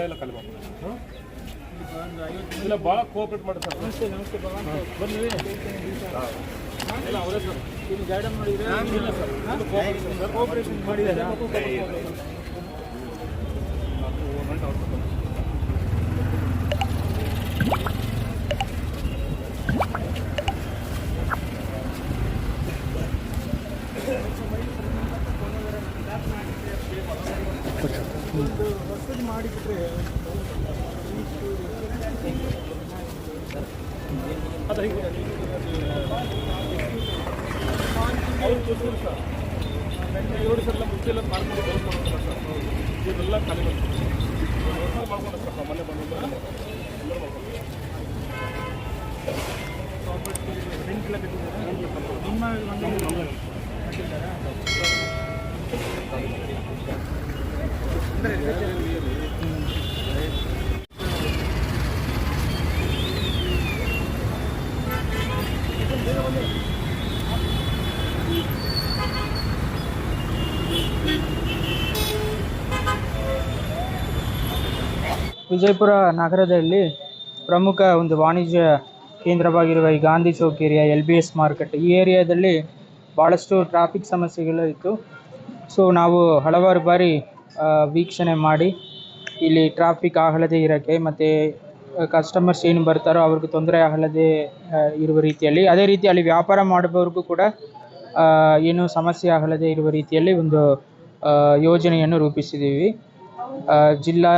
ಎಲ್ಲ ಖಾಲಿ ಮಾಡ್ಬೋದು. ಇಲ್ಲ ಭಾಳ ಕೋಆಪ್ರೇಟ್ ಮಾಡಿ ಸರ್. ನಮಸ್ತೆ ನಮಸ್ತೆ ಬನ್ನಿ ಇಲ್ಲ ಅವರೇ ಸರ್ ಇಲ್ಲಿ ಗಾರ್ಡನ್ ಮಾಡಿದ್ರೆ ಇಲ್ಲ ಸರ್ ಕೋಆಪರೇಷನ್ ಮಾಡಿದ್ದಾರೆ. ಹೊಸದು ಮಾಡಿಬಿಟ್ರೆ ಅದು ಹೀಗೆ ಅವ್ರು ಸರ್ 2 ಸಲ ಮುಂಚೆ ಎಲ್ಲ ಮಾಡ್ಕೊಂಡು ಮಾಡ್ತಾರೆ ಸರ್. ಇದೆಲ್ಲ ಖಾಲಿ ಮಾಡ್ಕೊಂಡು ಸರ್ ಮನೆ ಬಂದಿದ್ದು ಎಲ್ಲರೂ ವಿಜಯಪುರ ನಗರದಲ್ಲಿ ಪ್ರಮುಖ ಒಂದು ವಾಣಿಜ್ಯ ಕೇಂದ್ರವಾಗಿರುವ ಈ Gandhi Chowk area, LBS market, ಈ ಏರಿಯಾದಲ್ಲಿ ಭಾಳಷ್ಟು ಟ್ರಾಫಿಕ್ ಸಮಸ್ಯೆಗಳು ಇತ್ತು. ಸೊ ನಾವು ಹಲವಾರು ಬಾರಿ ವೀಕ್ಷಣೆ ಮಾಡಿ ಇಲ್ಲಿ ಟ್ರಾಫಿಕ್ ಆಗಲದೇ ಇರೋಕ್ಕೆ ಮತ್ತು ಕಸ್ಟಮರ್ಸ್ ಏನು ಬರ್ತಾರೋ ಅವ್ರಿಗೆ ತೊಂದರೆ ಆಗಲದೇ ಇರುವ ರೀತಿಯಲ್ಲಿ, ಅದೇ ರೀತಿ ಅಲ್ಲಿ ವ್ಯಾಪಾರ ಮಾಡುವವ್ರಿಗೂ ಕೂಡ ಏನು ಸಮಸ್ಯೆ ಆಗಲದೇ ಇರುವ ರೀತಿಯಲ್ಲಿ ಒಂದು ಯೋಜನೆಯನ್ನು ರೂಪಿಸಿದ್ದೀವಿ. ಜಿಲ್ಲಾ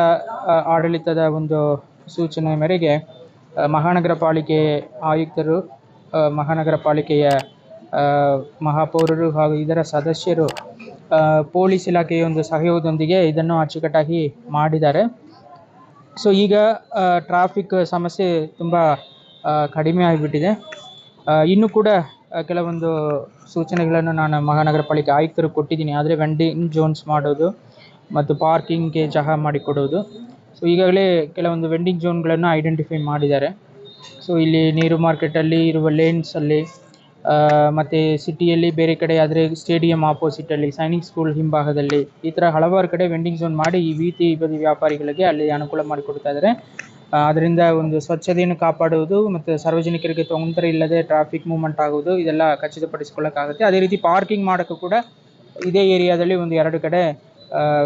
ಆಡಳಿತದ ಒಂದು ಸೂಚನೆ ಮೇರೆಗೆ ಮಹಾನಗರ ಪಾಲಿಕೆ ಆಯುಕ್ತರು, ಮಹಾನಗರ ಪಾಲಿಕೆಯ ಮಹಾಪೌರರು ಹಾಗೂ ಇದರ ಸದಸ್ಯರು ಪೊಲೀಸ್ ಇಲಾಖೆಯ ಒಂದು ಸಹಯೋಗದೊಂದಿಗೆ ಇದನ್ನು ಅಚ್ಚುಕಟ್ಟಾಗಿ ಮಾಡಿದ್ದಾರೆ. ಸೊ ಈಗ ಟ್ರಾಫಿಕ್ ಸಮಸ್ಯೆ ತುಂಬ ಕಡಿಮೆ ಆಗಿಬಿಟ್ಟಿದೆ. ಇನ್ನೂ ಕೂಡ ಕೆಲವೊಂದು ಸೂಚನೆಗಳನ್ನು ನಾನು ಮಹಾನಗರ ಪಾಲಿಕೆ ಆಯುಕ್ತರು ಕೊಟ್ಟಿದ್ದೀನಿ. ಆದರೆ ವೆಂಡಿಂಗ್ ಝೋನ್ಸ್ ಮಾಡೋದು ಮತ್ತು ಪಾರ್ಕಿಂಗ್ಗೆ ಜಾಗ ಮಾಡಿಕೊಡೋದು. ಸೊ ಈಗಾಗಲೇ ಕೆಲವೊಂದು ವೆಂಡಿಂಗ್ ಝೋನ್ಗಳನ್ನು ಐಡೆಂಟಿಫೈ ಮಾಡಿದ್ದಾರೆ. ಸೊ ಇಲ್ಲಿ ನೀರು ಮಾರ್ಕೆಟಲ್ಲಿ ಇರುವ ಲೇನ್ಸಲ್ಲಿ ಮತ್ತು ಸಿಟಿಯಲ್ಲಿ ಬೇರೆ ಕಡೆ ಆದರೆ ಸ್ಟೇಡಿಯಂ ಆಪೋಸಿಟಲ್ಲಿ, ಸೈನಿಕ್ ಸ್ಕೂಲ್ ಹಿಂಭಾಗದಲ್ಲಿ, ಈ ಥರ ಹಲವಾರು ಕಡೆ ವೆಂಡಿಂಗ್ ಝೋನ್ ಮಾಡಿ ಈ ಬೀದಿ ಬದಿ ವ್ಯಾಪಾರಿಗಳಿಗೆ ಅಲ್ಲಿ ಅನುಕೂಲ ಮಾಡಿಕೊಡ್ತಾ ಇದ್ದಾರೆ. ಅದರಿಂದ ಒಂದು ಸ್ವಚ್ಛತೆಯನ್ನು ಕಾಪಾಡುವುದು ಮತ್ತು ಸಾರ್ವಜನಿಕರಿಗೆ ತೊಂದರೆ ಇಲ್ಲದೆ ಟ್ರಾಫಿಕ್ ಮೂವ್ಮೆಂಟ್ ಆಗುವುದು, ಇದೆಲ್ಲ ಖಚಿತಪಡಿಸ್ಕೊಳ್ಳೋಕ್ಕಾಗುತ್ತೆ. ಅದೇ ರೀತಿ ಪಾರ್ಕಿಂಗ್ ಮಾಡೋಕ್ಕೂ ಕೂಡ ಇದೇ ಏರಿಯಾದಲ್ಲಿ ಒಂದು 2 ಕಡೆ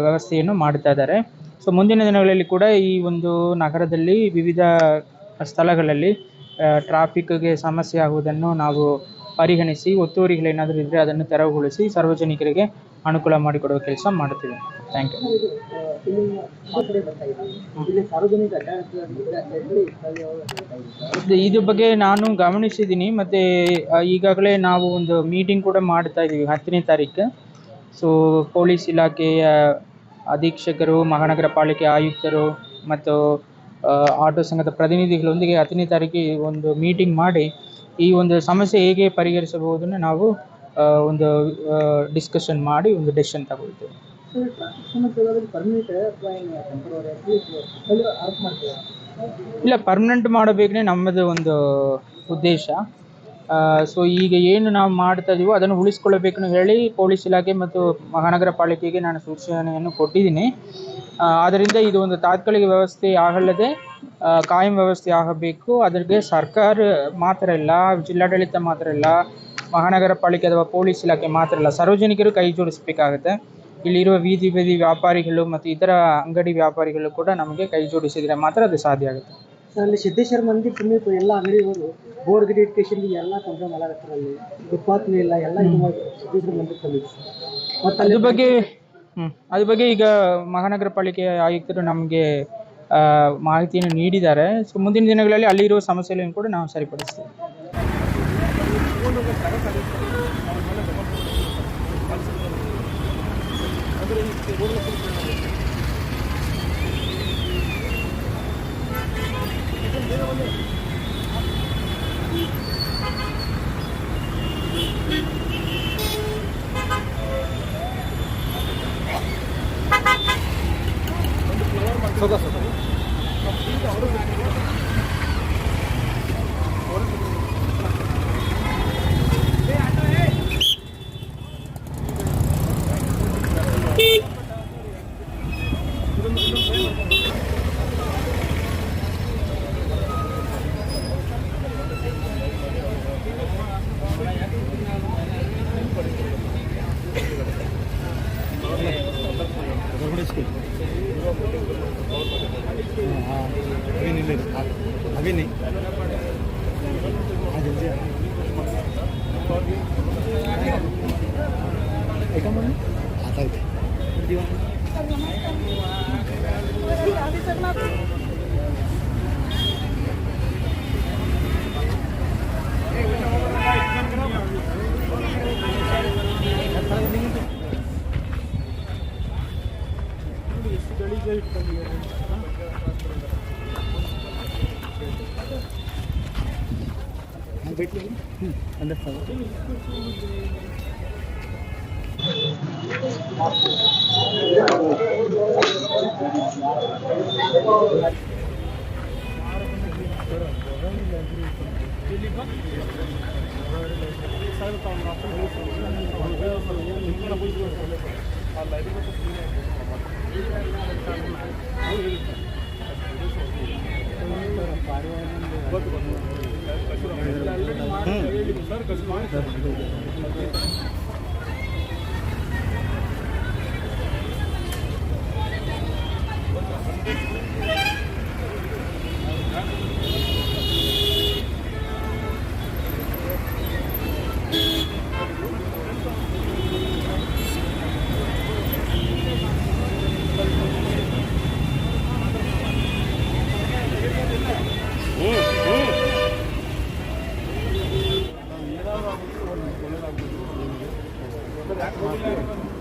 ವ್ಯವಸ್ಥೆಯನ್ನು ಮಾಡ್ತಾ ಇದ್ದಾರೆ. ಸೊ ಮುಂದಿನ ದಿನಗಳಲ್ಲಿ ಕೂಡ ಈ ಒಂದು ನಗರದಲ್ಲಿ ವಿವಿಧ ಸ್ಥಳಗಳಲ್ಲಿ ಟ್ರಾಫಿಕ್ಗೆ ಸಮಸ್ಯೆ ಆಗುವುದನ್ನು ನಾವು ಪರಿಗಣಿಸಿ ಒತ್ತುವರಿಗಳೇನಾದರೂ ಇದ್ದರೆ ಅದನ್ನು ತೆರವುಗೊಳಿಸಿ ಸಾರ್ವಜನಿಕರಿಗೆ ಅನುಕೂಲ ಮಾಡಿಕೊಡುವ ಕೆಲಸ ಮಾಡುತ್ತೀವಿ. Thank you. ಇದ್ರ ಬಗ್ಗೆ ನಾನು ಗಮನಿಸಿದ್ದೀನಿ ಮತ್ತು ಈಗಾಗಲೇ ನಾವು ಒಂದು ಮೀಟಿಂಗ್ ಕೂಡ ಮಾಡ್ತಾ ಇದ್ದೀವಿ 10ನೇ ತಾರೀಕು. ಸೊ ಪೊಲೀಸ್ ಇಲಾಖೆಯ ಅಧೀಕ್ಷಕರು, ಮಹಾನಗರ ಪಾಲಿಕೆ ಆಯುಕ್ತರು ಮತ್ತು ಆಟೋ ಸಂಘದ ಪ್ರತಿನಿಧಿಗಳೊಂದಿಗೆ 10ನೇ ತಾರೀಕಿಗೆ ಒಂದು ಮೀಟಿಂಗ್ ಮಾಡಿ ಈ ಒಂದು ಸಮಸ್ಯೆ ಹೇಗೆ ಪರಿಹರಿಸಬಹುದನ್ನು ನಾವು ಒಂದು ಡಿಸ್ಕಷನ್ ಮಾಡಿ ಒಂದು ಡೆಸಿಷನ್ ತಗೊಳ್ತೇವೆ. ಇಲ್ಲ, ಪರ್ಮನೆಂಟ್ ಮಾಡಬೇಕೇ ನಮ್ಮದು ಒಂದು ಉದ್ದೇಶ. ಸೊ ಈಗ ಏನು ನಾವು ಮಾಡ್ತಾ ಇದೀವೋ ಅದನ್ನು ಉಳಿಸ್ಕೊಳ್ಬೇಕು ಹೇಳಿ ಪೊಲೀಸ್ ಇಲಾಖೆ ಮತ್ತು ಮಹಾನಗರ ಪಾಲಿಕೆಗೆ ನಾನು ಸೂಚನೆಯನ್ನು ಕೊಟ್ಟಿದ್ದೀನಿ. ಆದ್ದರಿಂದ ಇದು ಒಂದು ತಾತ್ಕಾಲಿಕ ವ್ಯವಸ್ಥೆ ಆಗಲ್ಲದೆ ಕಾಯಂ ವ್ಯವಸ್ಥೆ ಆಗಬೇಕು. ಅದಕ್ಕೆ ಸರ್ಕಾರ ಮಾತ್ರ ಇಲ್ಲ, ಜಿಲ್ಲಾಡಳಿತ ಮಾತ್ರ ಇಲ್ಲ, ಮಹಾನಗರ ಪಾಲಿಕೆ ಅಥವಾ ಪೊಲೀಸ್ ಇಲಾಖೆ ಮಾತ್ರ ಇಲ್ಲ, ಸಾರ್ವಜನಿಕರು ಕೈ ಜೋಡಿಸಬೇಕಾಗುತ್ತೆ. ಇಲ್ಲಿರುವ ಬೀದಿ ಬದಿ ವ್ಯಾಪಾರಿಗಳು ಮತ್ತು ಇತರ ಅಂಗಡಿ ವ್ಯಾಪಾರಿಗಳು ಕೂಡ ನಮಗೆ ಕೈ ಜೋಡಿಸಿದರೆ ಮಾತ್ರ ಅದು ಸಾಧ್ಯ ಆಗುತ್ತೆ. ಅಲ್ಲಿ ಸಿದ್ದೇಶ್ವರ ಮಂದಿರ ಸಮೀಪ ಎಲ್ಲ ಅಂಗಡಿಗಳು ಬೋರ್ಡ್ ಗಿಡ ಇಟ್ಕೇಶನ್ ಎಲ್ಲ ತೊಂದರೆ ಮಾಡಾಕತ್ತಾರಲ್ಲಿ, ಉತ್ಪಾದನೆ ಇಲ್ಲ, ಎಲ್ಲ ಇದು ಮಾಡಿ ಸಿದ್ದೇಶ್ವರ ಮಂದಿರ ಸಮೀಪ ಮತ್ತು ಅದ್ರ ಬಗ್ಗೆ ಈಗ ಮಹಾನಗರ ಪಾಲಿಕೆಯ ಆಯುಕ್ತರು ನಮಗೆ ಮಾಹಿತಿಯನ್ನು ನೀಡಿದ್ದಾರೆ. ಸೊ ಮುಂದಿನ ದಿನಗಳಲ್ಲಿ ಅಲ್ಲಿರುವ ಸಮಸ್ಯೆಗಳನ್ನು ಕೂಡ ನಾವು ಸರಿಪಡಿಸ್ತೀವಿ. अभी नहीं आता है अंदर Gracias.